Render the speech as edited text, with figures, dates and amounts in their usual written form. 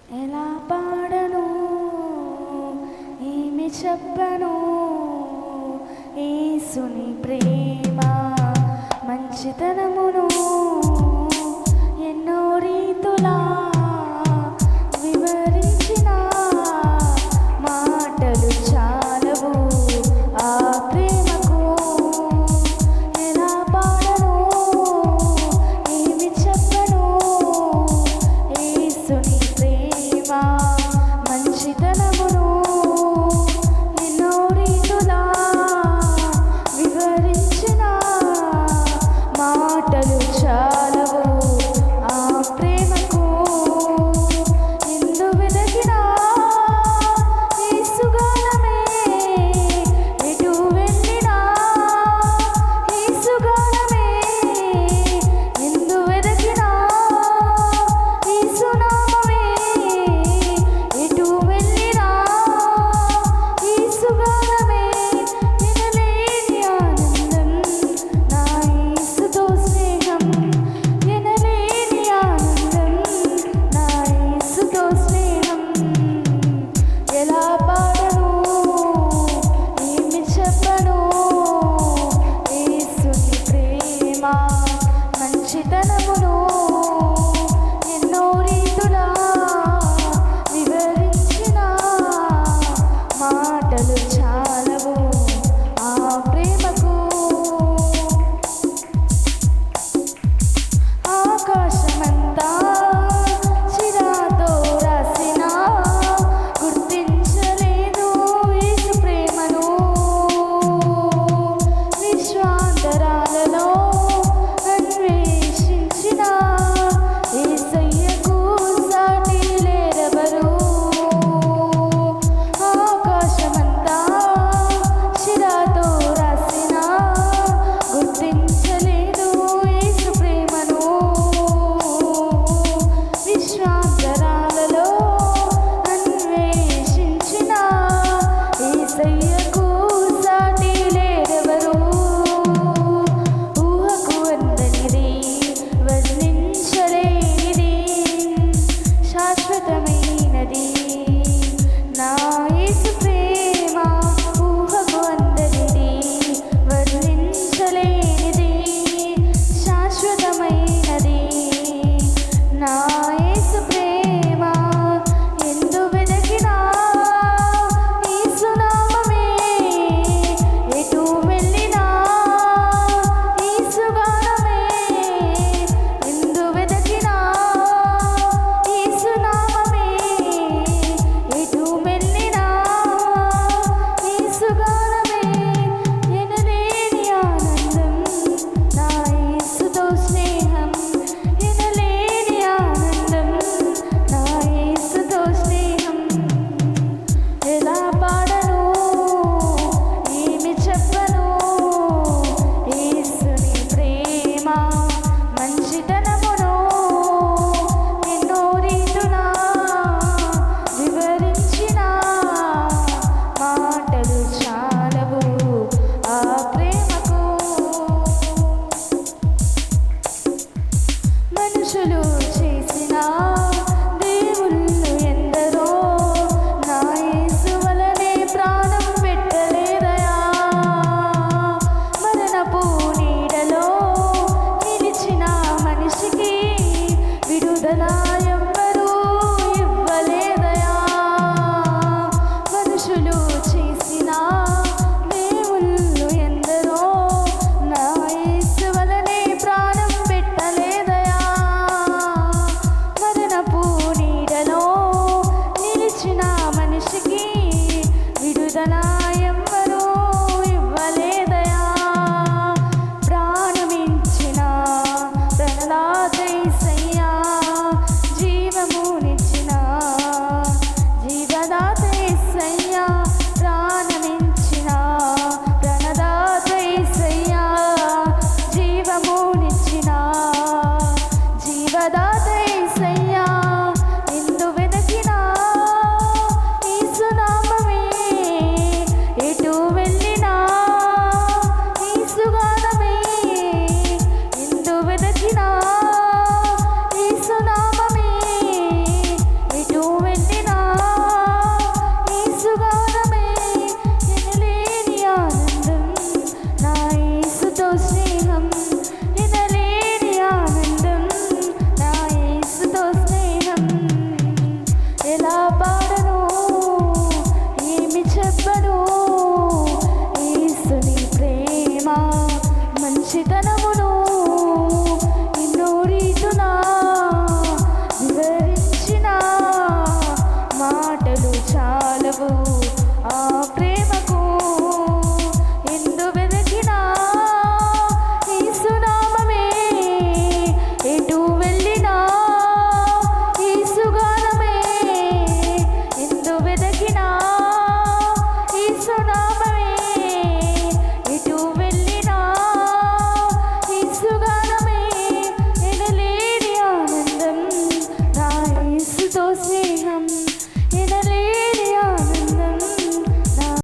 ఎలా పాడను ఏమి చెప్పను యేసుని ప్రేమ మంచితనమును ఎన్నో రీతులా వివరించిన మాటలు చాలవు ఆ ప్రేమకు. ఎలా పాడను ఏమి చెప్పను యేసుని ప్రేమ మంచితనమును ఎన్నో రీతులా వివరించిన మాటలు చాలవు ఆ ప్రేమకు. ఎందు వెదకినా యేసుగానమే, ఎటు వెళ్ళినా యేసుగానమే. ఎందు వెదకినా యేసునామమే, ఎటు వెళ్ళినా యేసుగానమే. ఎనలేని ఆనందం నా యేసుతో స్నేహం, ఎనలేని ఆనందం నా యేసుతో స్నేహం. ఎలా పాడను ఏమి చెప్పను యేసుని ప్రేమ మంచితనమును ఎన్నో రీతులా వివరించిన మాటలు చాలవు ఆ ప్రేమకు. ఆకాశమంతా చిరాతో రాసినా గుర్తించలేదు యేసు ప్రేమను. విశ్వాంతరాలలో అన్వేషించిన యేసయ్యకు సాటి లేరెవరు. ఆకాశమంతా చిరాతో రాసినా గుర్తించలేదు యేసు ప్రేమను. విశ్వాంతరాలలో అన్వేషించిన యేసయ్యకు సాటి లేరెవరు. ఊహకు అందనిది వర్ణించలేనిది శాశ్వతమైనది నా యేసు ప్రేమ. ఊహకు అందనిది వర్ణించలేనిది శాశ్వతమైనది నా యేసు ప్రేమ. ఎందు వెదకినా యేసునామమే, ఎటు వెళ్ళినా యేసుగానమే. ఎందు వెదకినా యేసునామమే, స్నేహం